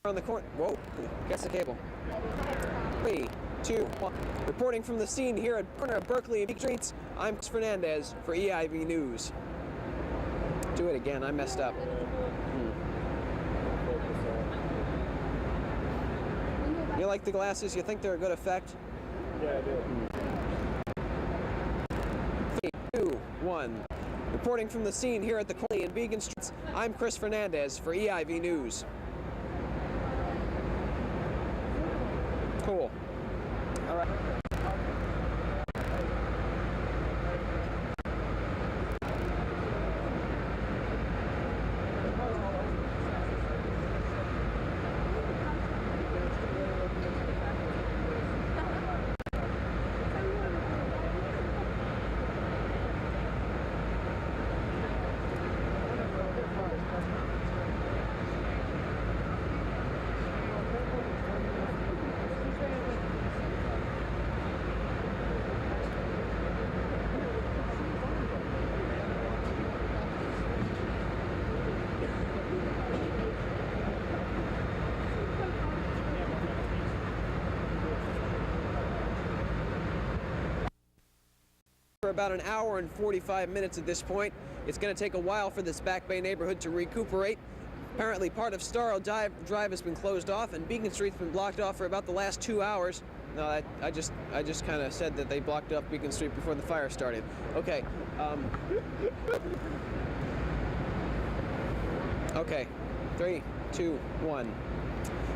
on the corner. Whoa, gets the cable. 3, 2, 1. Reporting from the scene here at corner of Berkeley and Beacon Streets, I'm Chris Fernandez for EIV News. Do it again, I messed up. You like the glasses? You think they're a good effect? Yeah, I do. 3, 2, 1. Reporting from the scene here at the Berkeley and Beacon Streets, I'm Chris Fernandez for EIV News. Cool. All right. For about an hour and 45 minutes at this point. It's going to take a while for this Back Bay neighborhood to recuperate. Apparently part of Starro Drive has been closed off and Beacon Street's been blocked off for about the last 2 hours. No, I just kind of said that they blocked off Beacon Street before the fire started. Okay. Okay. 3, 2, 1.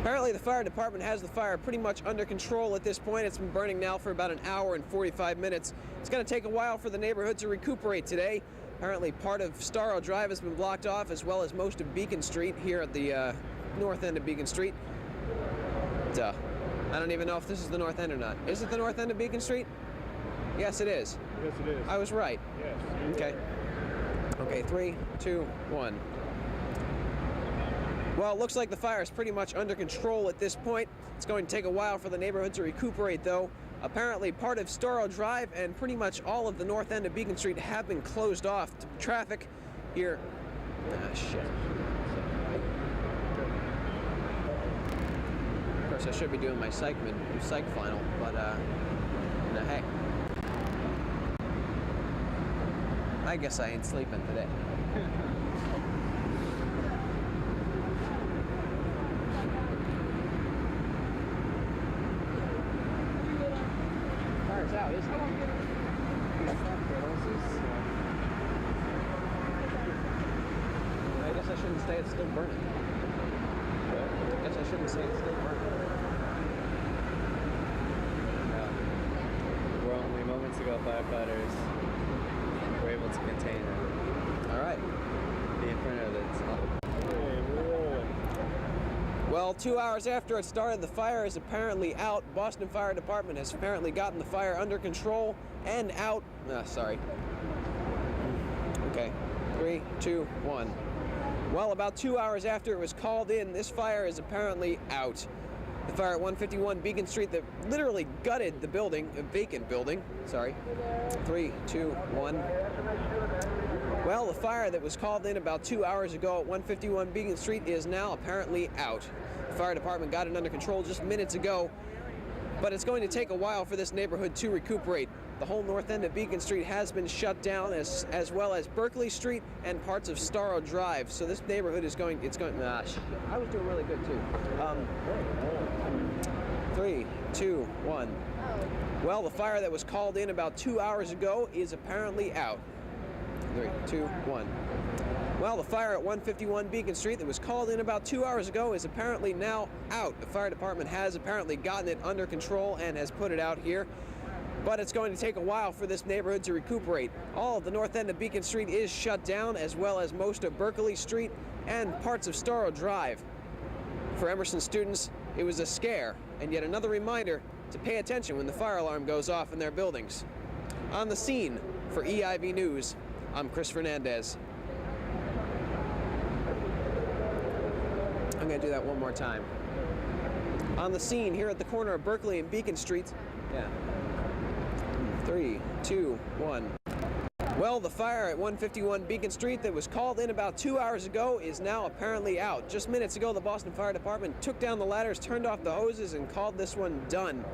Apparently the fire department has the fire pretty much under control at this point. It's been burning now for about an hour and 45 minutes. It's going to take a while for the neighborhood to recuperate today. Apparently part of Starro Drive has been blocked off, as well as most of Beacon Street here at the north end of Beacon Street. Duh. I don't even know if this is the north end or not. Is it the north end of Beacon Street? Yes, it is. Yes, it is. I was right. Yes. Okay. Okay, 3, 2, 1. Well, it looks like the fire is pretty much under control at this point. It's going to take a while for the neighborhood to recuperate, though. Apparently, part of Starro Drive and pretty much all of the north end of Beacon Street have been closed off to traffic here. Ah, shit. Of course, I should be doing my psych final, but, no, hey. I guess I ain't sleeping today. Fire's out, isn't it? I guess I shouldn't say it's still burning. I guess I shouldn't say it's still burning. We're only moments ago, firefighters were able to contain it. All right. The inferno that's up. Well, 2 hours after it started, the fire is apparently out. Boston Fire Department has apparently gotten the fire under control and out. Sorry. Okay, 3, 2, 1. Well, about 2 hours after it was called in, this fire is apparently out. The fire at 151 Beacon Street that literally gutted the building, a vacant building. Sorry. 3, 2, 1. Well, the fire that was called in about 2 hours ago at 151 Beacon Street is now apparently out. The fire department got it under control just minutes ago, but it's going to take a while for this neighborhood to recuperate. The whole north end of Beacon Street has been shut down, as well as Berkeley Street and parts of Starro Drive. So this neighborhood is going, I was doing really good too. 3, 2, 1. Well, the fire that was called in about 2 hours ago is apparently out. 3, 2, 1. Well, the fire at 151 Beacon Street that was called in about 2 hours ago is apparently now out. The fire department has apparently gotten it under control and has put it out here. But it's going to take a while for this neighborhood to recuperate. All of the north end of Beacon Street is shut down, as well as most of Berkeley Street and parts of Starro Drive. For Emerson students, it was a scare, and yet another reminder to pay attention when the fire alarm goes off in their buildings. On the scene for EIV News, I'm Chris Fernandez. I'm going to do that one more time. On the scene here at the corner of Berkeley and Beacon Streets. Yeah. 3, 2, 1. Well, the fire at 151 Beacon Street that was called in about 2 hours ago is now apparently out. Just minutes ago, the Boston Fire Department took down the ladders, turned off the hoses, and called this one done.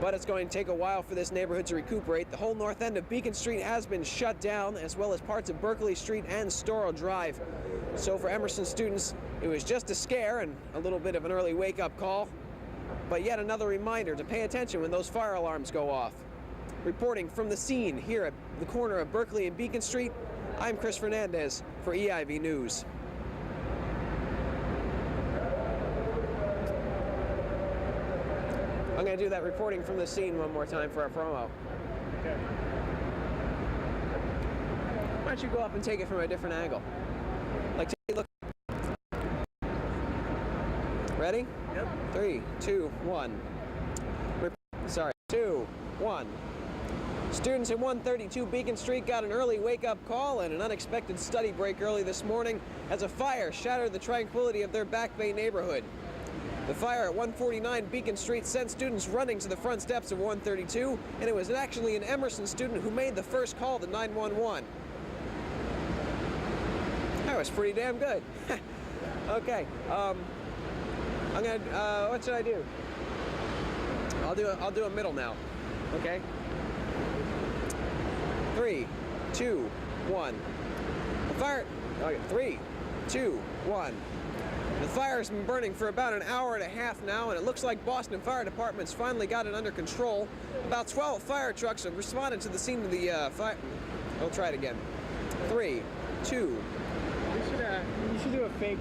But it's going to take a while for this neighborhood to recuperate. The whole north end of Beacon Street has been shut down, as well as parts of Berkeley Street and Storrow Drive. So for Emerson students, it was just a scare and a little bit of an early wake-up call, but yet another reminder to pay attention when those fire alarms go off. Reporting from the scene here at the corner of Berkeley and Beacon Street, I'm Chris Fernandez for EIV News. I'm going to do that reporting from the scene one more time for our promo. Okay. Why don't you go up and take it from a different angle? Like, take a look. Ready? Yep. 3, 2, 1. Sorry, 2, 1. Students at 132 Beacon Street got an early wake-up call and an unexpected study break early this morning as a fire shattered the tranquility of their Back Bay neighborhood. The fire at 149 Beacon Street sent students running to the front steps of 132, and it was actually an Emerson student who made the first call to 911. That was pretty damn good. Okay, I'm gonna, what should I do? I'll do a middle now, okay? 3, 2, 1. The fire, okay, 3, 2, 1. The fire's been burning for about an hour and a half now, and it looks like Boston Fire Department's finally got it under control. About 12 fire trucks have responded to the scene of the fire. We'll try it again. 3, 2. You should do a fake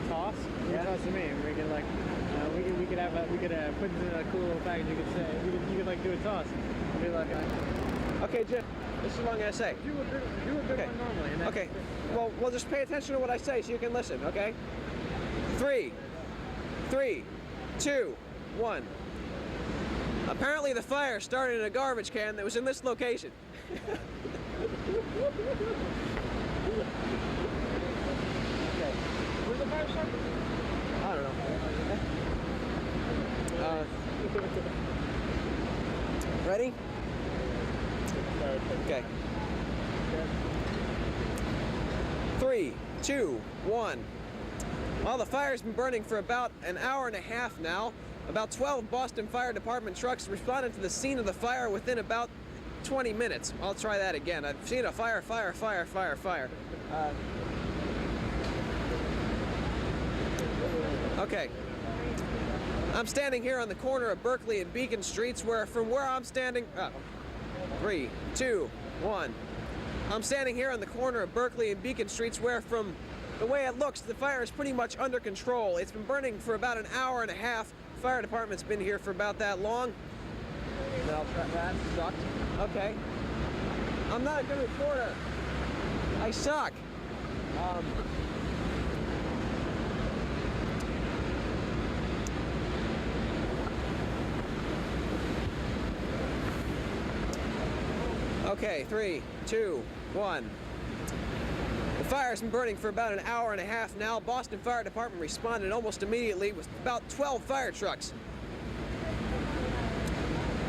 toss. Yeah. Toss to me. And we can like, we could put this in a cool little package. You could say, you could like do a toss. Be like, Okay, Jim, this is what I'm gonna say. do a big Okay. one normally. And Okay, well, just pay attention to what I say so you can listen, okay? 3, 2, 1. Apparently the fire started in a garbage can that was in this location. Okay. Where's the fire started? I don't know. Ready? Okay. 3, 2, 1. Well, the fire's been burning for about an hour and a half now. About 12 Boston Fire Department trucks responded to the scene of the fire within about 20 minutes. I'll try that again. I've seen a fire. Okay. I'm standing here on the corner of Berkeley and Beacon Streets where, from where I'm standing, 3, 2, 1. I'm standing here on the corner of Berkeley and Beacon Streets where, from the way it looks, the fire is pretty much under control. It's been burning for about an hour and a half. The fire department's been here for about that long. That sucked. Okay. I'm not a good reporter. I suck. Okay, 3, 2, 1. The fire's been burning for about an hour and a half now. Boston Fire Department responded almost immediately with about 12 fire trucks.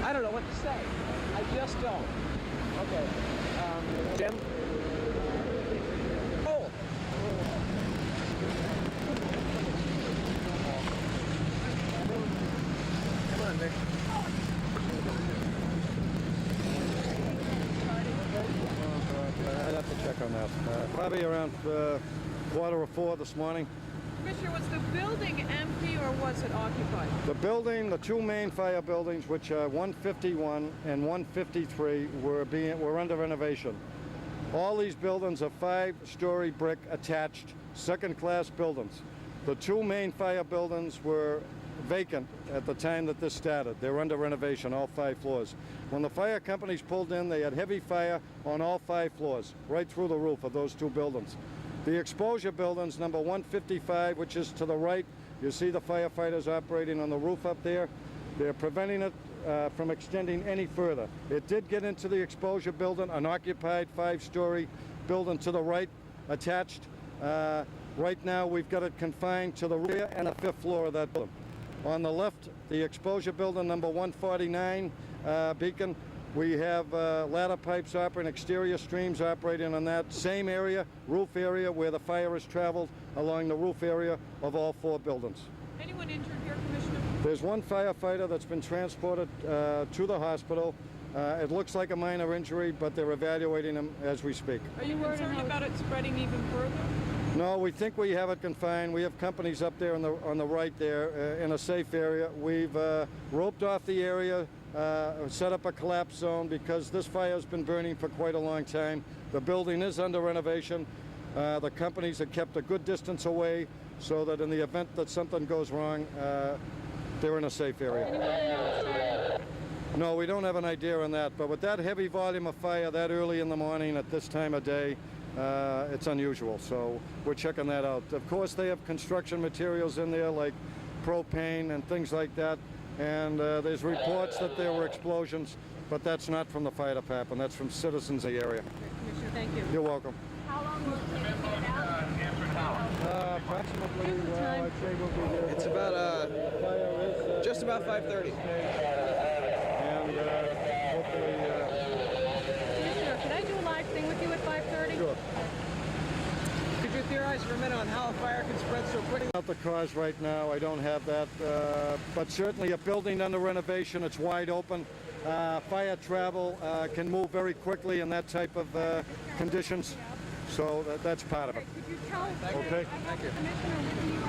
I don't know what to say. I just don't. Okay. Jim? Oh! Come on, Vic. I'd have to check on that. Probably around 3:45 this morning. Commissioner, was the building empty or was it occupied? The building, the two main fire buildings, which are 151 and 153, were under renovation. All these buildings are 5-story brick attached second-class buildings. The two main fire buildings were vacant at the time that this started. They were under renovation, all 5 floors. When the fire companies pulled in, they had heavy fire on all 5 floors, right through the roof of those 2 buildings. The exposure buildings, number 155, which is to the right, you see the firefighters operating on the roof up there. They're preventing it from extending any further. It did get into the exposure building, an occupied 5-story building to the right, attached. Right now, we've got it confined to the rear and the 5th floor of that building. On the left, the exposure building, number 149, Beacon, We have ladder pipes operating, exterior streams operating on that same area, roof area, where the fire has traveled along the roof area of all 4 buildings. Anyone injured here, Commissioner? There's one firefighter that's been transported to the hospital. It looks like a minor injury, but they're evaluating him as we speak. Are you concerned about it spreading even further? No, we think we have it confined. We have companies up there on the right there in a safe area. We've roped off the area, set up a collapse zone because this fire has been burning for quite a long time. The building is under renovation. The companies have kept a good distance away so that in the event that something goes wrong, they're in a safe area. No, we don't have an idea on that, but with that heavy volume of fire that early in the morning at this time of day, it's unusual, so we're checking that out. Of course, they have construction materials in there like propane and things like that, and there's reports that there were explosions, but that's not from the fire department, that's from citizens in the area. Commissioner, thank you. You're welcome. How long will it take to get it out? Approximately, well, I'd say we'll be there. It's about just about 5:30. And hopefully, Commissioner, could I do a live thing with you at 5:30? sure. Could you theorize for a minute on how a fire can spread so quickly? Out the cause right now, I don't have that, but certainly a building under renovation, it's wide open. Fire travel can move very quickly in that type of conditions, so that's part of it. Could you tell? Okay. I have the commissioner with you